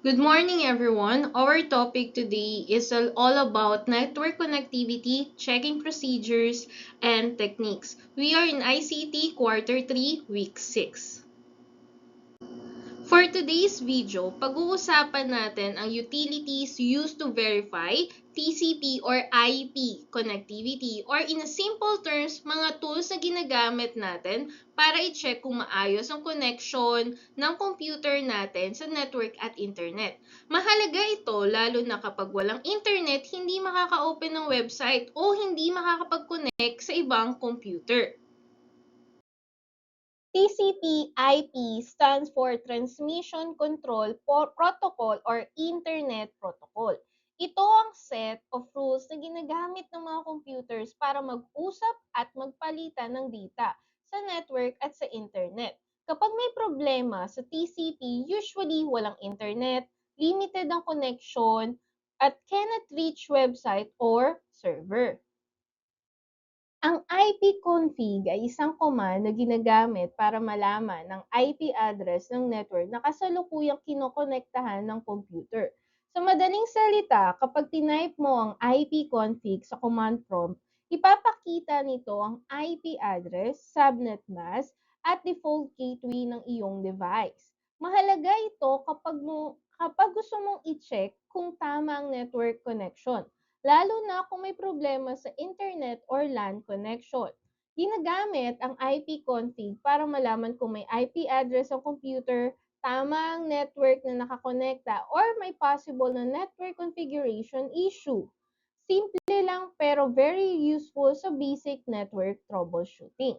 Good morning, everyone. Our topic today is all about network connectivity, checking procedures, and techniques. We are in ICT Quarter 3, Week 6. For today's video, pag-uusapan natin ang utilities used to verify TCP or IP connectivity, or in a simple terms, mga tools na ginagamit natin para i-check kung maayos ang connection ng computer natin sa network at internet. Mahalaga ito lalo na kapag walang internet, hindi makaka-open ng website o hindi makakapag-connect sa ibang computer. TCP/IP stands for Transmission Control Protocol or Internet Protocol. Ito ang set of rules na ginagamit ng mga computers para mag-usap at magpalitan ng data sa network at sa internet. Kapag may problema sa TCP, usually walang internet, limited ang connection, at cannot reach website or server. Ang ipconfig ay isang command na ginagamit para malaman ang IP address ng network na kasalukuyang kinokonektahan ng computer. Sa madaling salita, kapag tinype mo ang ipconfig sa command prompt, ipapakita nito ang IP address, subnet mask, at default gateway ng iyong device. Mahalaga ito kapag gusto mong i-check kung tama ang network connection, lalo na kung may problema sa internet or LAN connection. Ginagamit ang ipconfig para malaman kung may IP address ang computer, tama ang network na nakakonekta, or may possible na network configuration issue. Simple lang pero very useful sa basic network troubleshooting.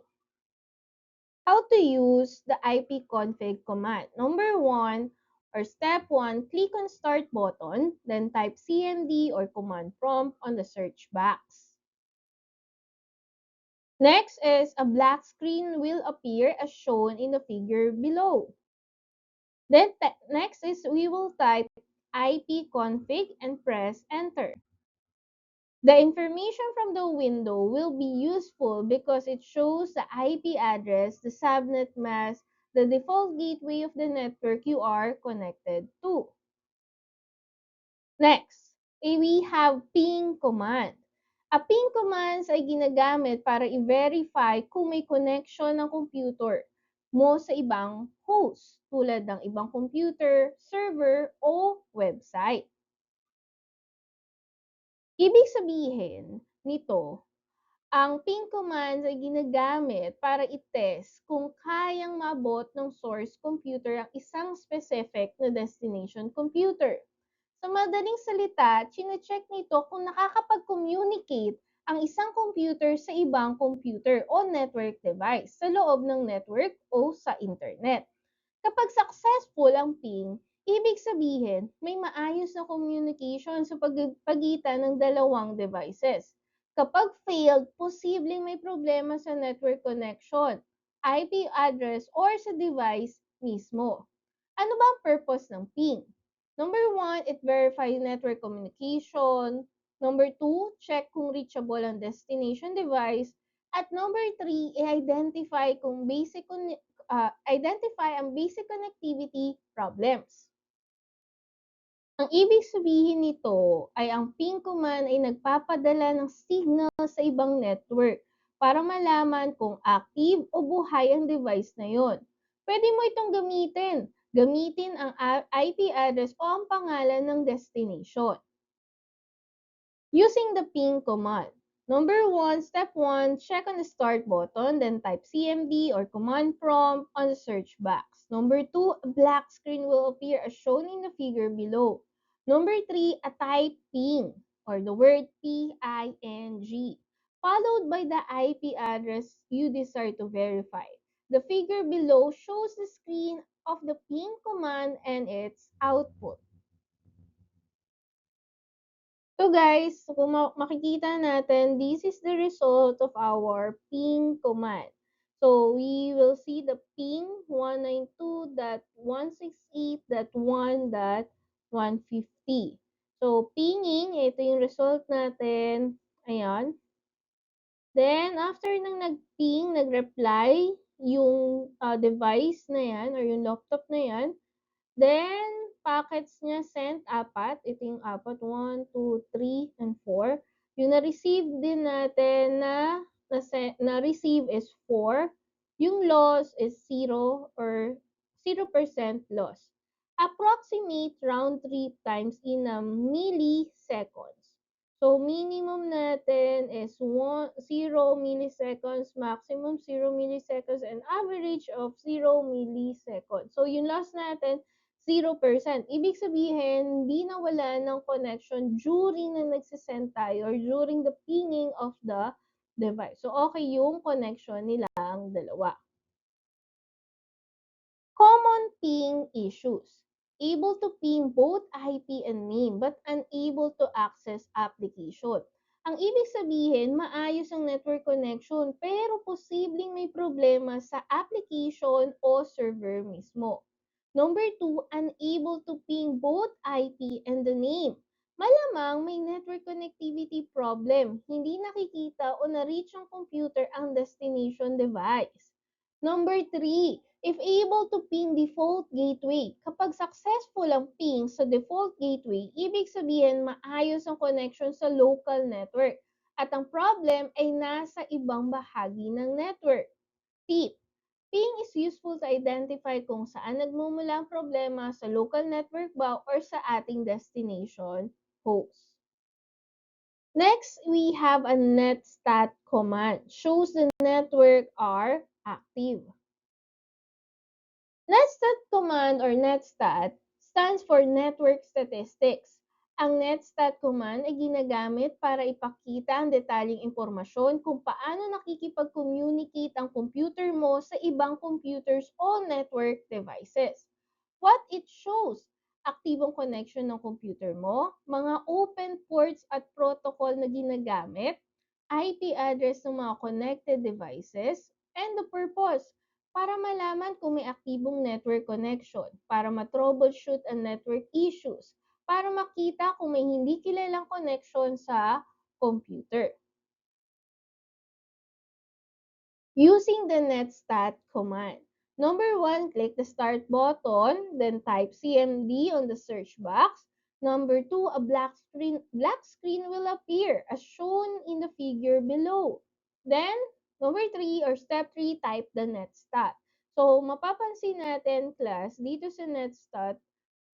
How to use the ipconfig command. Number 1, or step 1, click on start button, then type cmd or command prompt on the search box. Next is a black screen will appear as shown in the figure below. Then next is we will type ipconfig and press enter. The information from the window will be useful because it shows the IP address, the subnet mask, the default gateway of the network you are connected to. Next, we have ping command. A ping commands ay ginagamit para i-verify kung may connection ng computer mo sa ibang host, tulad ng ibang computer, server, o website. Ibig sabihin nito, ang ping commands ay ginagamit para i-test kung kayang maabot ng source computer ang isang specific na destination computer. Sa madaling salita, chine-check nito kung nakakapag-communicate ang isang computer sa ibang computer o network device sa loob ng network o sa internet. Kapag successful ang ping, ibig sabihin may maayos na communication sa pagitan ng dalawang devices. Kapag failed, posibleng may problema sa network connection, IP address, or sa device mismo. Ano ba ang purpose ng ping? Number 1, it verifies network communication. Number 2, check kung reachable ang destination device. At number 3, i-identify kung identify ang basic connectivity problems. Ang ibig sabihin nito ay ang ping command ay nagpapadala ng signal sa ibang network para malaman kung active o buhay ang device na yon. Pwede mo itong gamitin. Gamitin ang IP address o ang pangalan ng destination. Using the ping command. Number 1, step 1, check on the start button, then type CMD or command prompt on the search box. Number 2, a black screen will appear as shown in the figure below. Number 3, a type ping or the word PING, followed by the IP address you desire to verify. The figure below shows the screen of the ping command and its output. So guys, kung makikita natin, this is the result of our ping command. So we will see the ping 192.168.1.150. So pinging, ito yung result natin. Ayan. Then, after nang nag-ping, nag-reply yung device na yan or yung laptop na yan, then packets niya sent, apat. Ito yung apat. 1, 2, 3, and 4. Yung na-receive din natin na-receive is 4. Yung loss is 0 or 0% loss. Approximate round trip times in a milliseconds. So, minimum natin is 0 milliseconds, maximum 0 milliseconds, and average of 0 milliseconds. So, yung loss natin, 0%. Ibig sabihin, hindi nawala ng connection during na nagsisend tayo or during the pinging of the device. So, okay yung connection nila ang dalawa. Common ping issues. Able to ping both IP and name but unable to access application. Ang ibig sabihin, maayos ang network connection pero posibleng may problema sa application o server mismo. Number 2, unable to ping both IP and the name. Malamang may network connectivity problem. Hindi nakikita o na-reach ng computer ang destination device. Number 3, if able to ping default gateway. Kapag successful ang ping sa default gateway, ibig sabihin maayos ang connection sa local network. At ang problem ay nasa ibang bahagi ng network. Tip, ping is useful to identify kung saan nagmumula ang problema sa local network ba or sa ating destination host. Next, we have a netstat command. Shows the network are active. Netstat command or netstat stands for network statistics. Ang netstat command ay ginagamit para ipakita ang detalyeng impormasyon kung paano nakikipag-communicate ang computer mo sa ibang computers o network devices. What it shows, aktibong connection ng computer mo, mga open ports at protocol na ginagamit, IP address ng mga connected devices, and the purpose, para malaman kung may aktibong network connection, para ma-troubleshoot ang network issues, para makita kung may hindi kilalang connection sa computer. Using the netstat command. Number 1, click the start button, then type CMD on the search box. Number 2, a black screen will appear as shown in the figure below. Then, number 3 or step 3, type the netstat. So, mapapansin natin, class, dito sa netstat,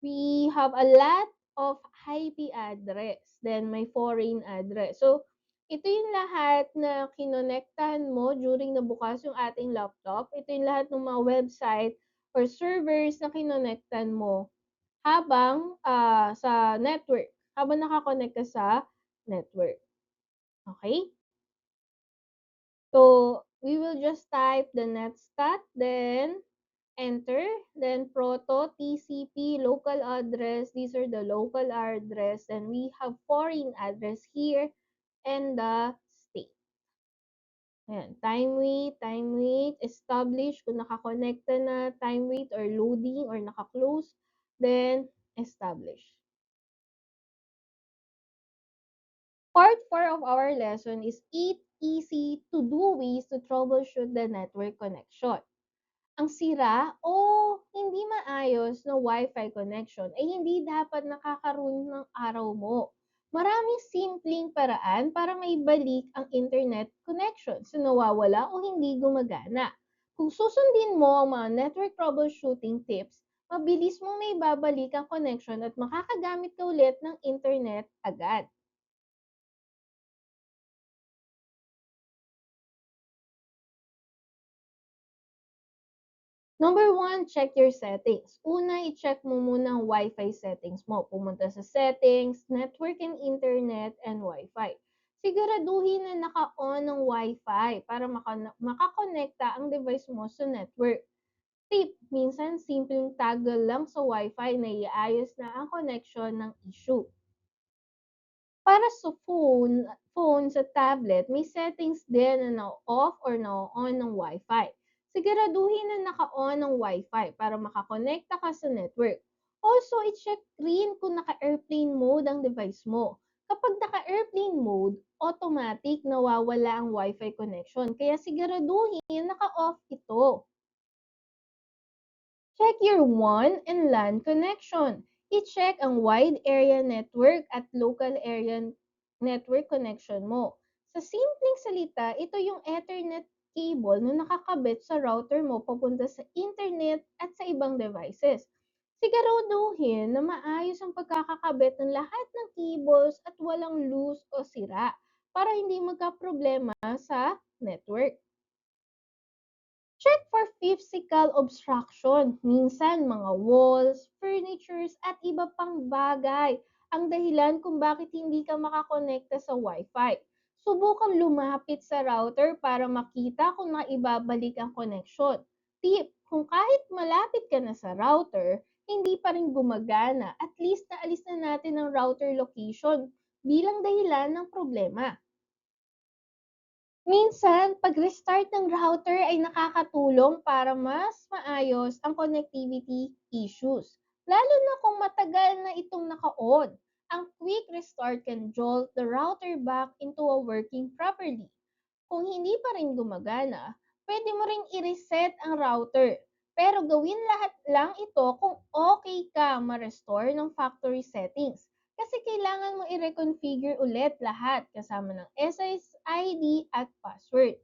we have a lot of IP address, then may foreign address. So, ito yung lahat na kinonektahan mo during na bukas yung ating laptop. Ito yung lahat ng mga website or servers na kinonektan mo habang sa network, habang nakakonect ka sa network. Okay? So, we will just type the netstat, then enter, then proto, TCP, local address. These are the local address. And we have foreign address here and the state. Ayan, time wait, establish kung nakakonekta na, time wait or loading or naka-close, then establish. Part 4 of our lesson is 8 easy to-do ways to troubleshoot the network connection. Ang sira o hindi maayos na Wi-Fi connection ay hindi dapat nakakaruin ng araw mo. Maraming simpleng paraan para maibalik ang internet connection sa nawawala o hindi gumagana. Kung susundin mo ang mga network troubleshooting tips, mabilis mo may babalik ang connection at makakagamit ka ulit ng internet agad. Number 1, check your settings. Una, i-check mo muna ang Wi-Fi settings mo. Pumunta sa settings, network and internet, and Wi-Fi. Siguraduhin na naka-on ang Wi-Fi para makakonekta ang device mo sa network. Tip, minsan simpleng toggle lang sa Wi-Fi na iayos na ang connection ng issue. Para sa phone sa tablet, may settings din na off or na-on ng Wi-Fi. Siguraduhin na naka-on ang Wi-Fi para makakonekta ka sa network. Also, i-check rin kung naka-airplane mode ang device mo. Kapag naka-airplane mode, automatic nawawala ang Wi-Fi connection. Kaya siguraduhin naka-off ito. Check your WAN and LAN connection. I-check ang wide area network at local area network connection mo. Sa simpleng salita, ito yung Ethernet cable na nakakabit sa router mo papunta sa internet at sa ibang devices. Siguraduhin na maayos ang pagkakakabit ng lahat ng cables at walang loose o sira para hindi magkaproblema sa network. Check for physical obstruction. Minsan, mga walls, furnitures, at iba pang bagay ang dahilan kung bakit hindi ka makakonekta sa Wi-Fi. Subukang lumapit sa router para makita kung naibabalik ang connection. Tip, kung kahit malapit ka na sa router, hindi pa rin gumagana, at least naalis na natin ang router location bilang dahilan ng problema. Minsan, pag-restart ng router ay nakakatulong para mas maayos ang connectivity issues, lalo na kung matagal na itong naka-on. Ang quick restart can jolt the router back into a working properly. Kung hindi pa rin gumagana, pwede mo ring i-reset ang router. Pero gawin lahat lang ito kung okay ka ma-restore ng factory settings. Kasi kailangan mo i-reconfigure ulit lahat kasama ng SSID at password.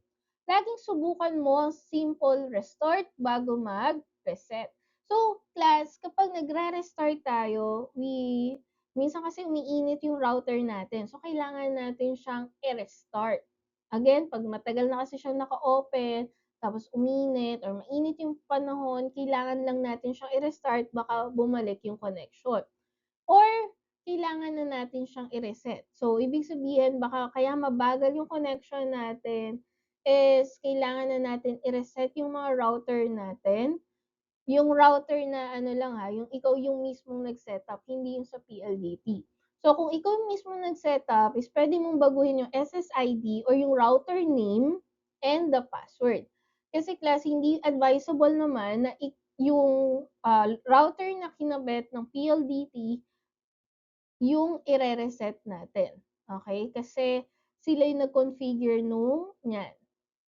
Laging subukan mo ang simple restart bago mag-reset. So, class, kapag nagre-restart tayo, minsan kasi umiinit yung router natin. So, kailangan natin siyang i-restart. Again, 'pag matagal na kasi siyang naka-open, tapos uminit or mainit yung panahon, kailangan lang natin siyang i-restart baka bumalik yung connection. Or kailangan na natin siyang i-reset. So, ibig sabihin baka kaya mabagal yung connection natin is kailangan na natin i-reset yung mga router natin, yung router na ano lang yung ikaw yung mismong nag-setup, hindi yung sa PLDT. So, kung ikaw yung mismong nag-setup, is pwede mong baguhin yung SSID or yung router name and the password. Kasi class, hindi advisable naman na yung router na kinabit ng PLDT yung ire-reset natin. Okay? Kasi sila yung nag-configure niyan.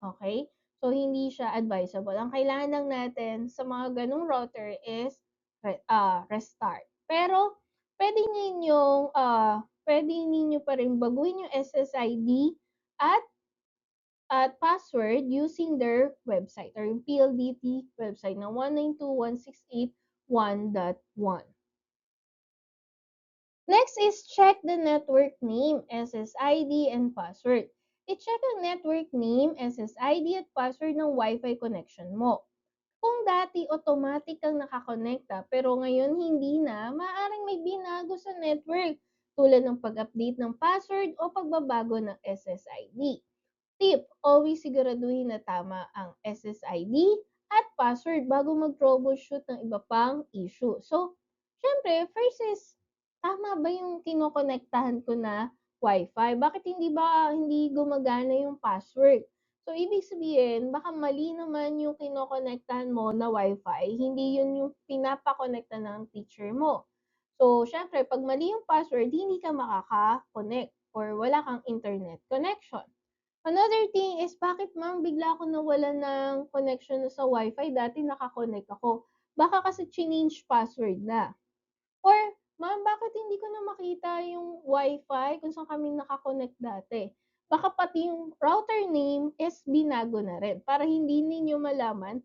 Okay? So, hindi siya advisable. Ang kailangan lang natin sa mga ganong router is restart. Pero, pwede ninyo pa rin baguhin yung SSID at password using their website or yung PLDT website na 192.168.1.1. Next is check the network name, SSID, and password. I-check ang network name, SSID, at password ng Wi-Fi connection mo. Kung dati automatic kang nakakonekta pero ngayon hindi na, maaaring may binago sa network tulad ng pag-update ng password o pagbabago ng SSID. Tip, always siguraduhin na tama ang SSID at password bago mag-troubleshoot ng iba pang issue. So, syempre, first is, tama ba yung kinokonektahan ko na Wi-Fi? Bakit hindi gumagana yung password? So, ibig sabihin, baka mali naman yung kinokonektahan mo na Wi-Fi, hindi yun yung pinapakonekta ng teacher mo. So, syempre, pag mali yung password, hindi ka makaka-connect or wala kang internet connection. Another thing is, bakit ma'am bigla ako nawalan ng connection sa Wi-Fi, dati naka-connect ako. Baka kasi change password na. Or, ma'am, bakit hindi ko na makita yung Wi-Fi kung saan kami naka-connect dati? Baka pati yung router name is binago na rin para hindi ninyo malaman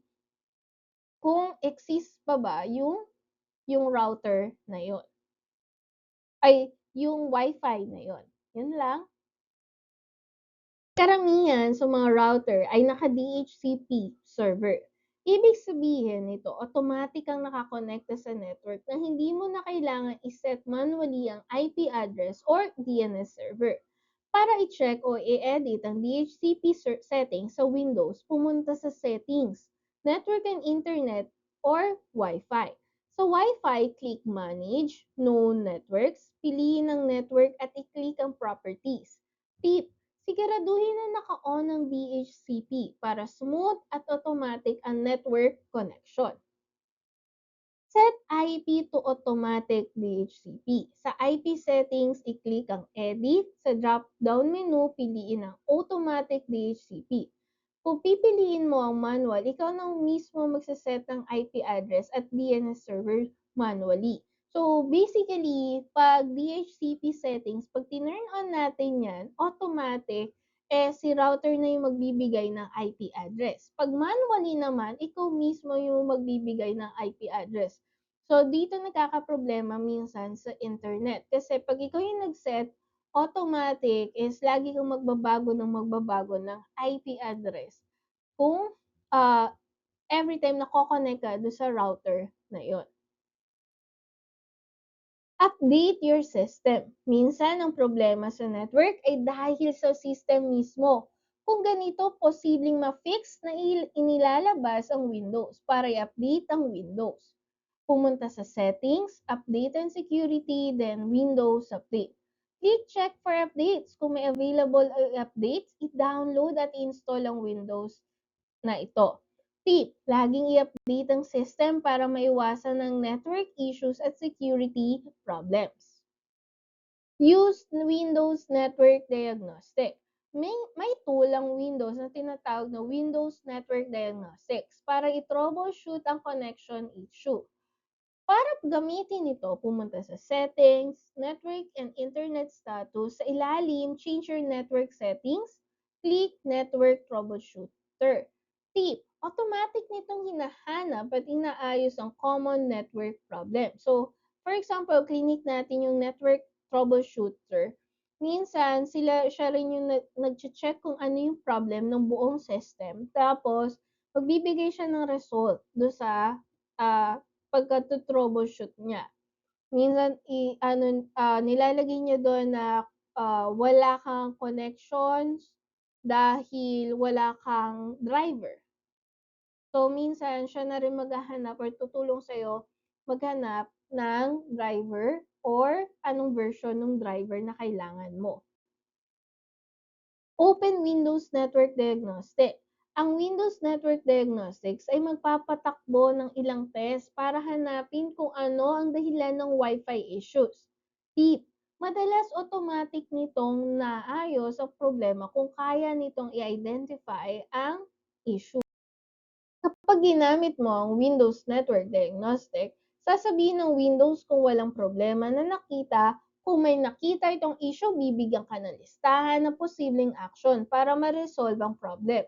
kung exist pa ba yung router na yun. Ay, yung Wi-Fi na yun. Yun lang. Karamihan sa mga router ay naka-DHCP server. Ibig sabihin nito, automatic kang nakakonekta sa network na hindi mo na kailangan iset manually ang IP address or DNS server. Para i-check o i-edit ang DHCP settings sa Windows, pumunta sa Settings, Network and Internet, or Wi-Fi. Sa Wi-Fi, click Manage, Known Networks, piliin ang network at i-click ang Properties. Tip, siguraduhin na naka-on ang DHCP para smooth at automatic ang network connection. Set IP to automatic DHCP. Sa IP settings, i-click ang Edit. Sa drop-down menu, piliin ang Automatic DHCP. Kung pipiliin mo ang manual, ikaw na mismo magsaset ng IP address at DNS server manually. So, basically, 'pag DHCP settings, 'pag tinurn on natin 'yan, automatic, si router na yung magbibigay ng IP address. 'Pag manually naman, ikaw mismo yung magbibigay ng IP address. So, dito nagkakaproblema minsan sa internet. Kasi 'pag ikaw yung nag-set, automatic is lagi kang magbabago ng IP address kung, ah, everytime nako-connect ka do'n sa router na 'yon. Update your system. Minsan ang problema sa network ay dahil sa system mismo. Kung ganito, posibleng ma-fix na inilalabas ang Windows para i-update ang Windows. Pumunta sa Settings, Update and Security, then Windows Update. Click Check for updates. Kung may available updates, i-download at install ang Windows na ito. Tip, laging i-update ang system para maiwasan ng network issues at security problems. Use Windows Network Diagnostic. May tool ang Windows na tinatawag na Windows Network Diagnostics para i-troubleshoot ang connection issue. Para gamitin ito, pumunta sa Settings, Network and Internet Status. Sa ilalim, change your network settings. Click Network Troubleshooter. Tip, automatic nitong hinahanap at inaayos ang common network problem. So, for example, clinic natin yung network troubleshooter. Minsan, siya rin yung nag-check kung ano yung problem ng buong system. Tapos, magbibigay siya ng result do sa pagka-troubleshoot niya. Minsan nilalagay niya do'n na, wala kang connections dahil wala kang driver. So, minsan siya na rin maghahanap or tutulong sa'yo maghanap ng driver or anong version ng driver na kailangan mo. Open Windows Network Diagnostic. Ang Windows Network Diagnostics ay magpapatakbo ng ilang test para hanapin kung ano ang dahilan ng Wi-Fi issues. Tip, madalas automatic nitong naayos ang problema kung kaya nitong i-identify ang issue. Kapag ginamit mo ang Windows Network Diagnostic, sasabihin ng Windows kung walang problema na nakita. Kung may nakita itong issue, bibigyan ka ng listahan ng posibleng action para ma-resolve ang problem.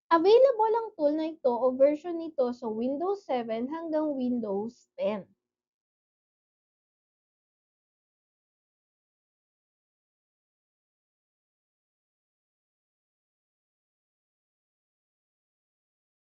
Available ang tool na ito o version nito sa Windows 7 hanggang Windows 10.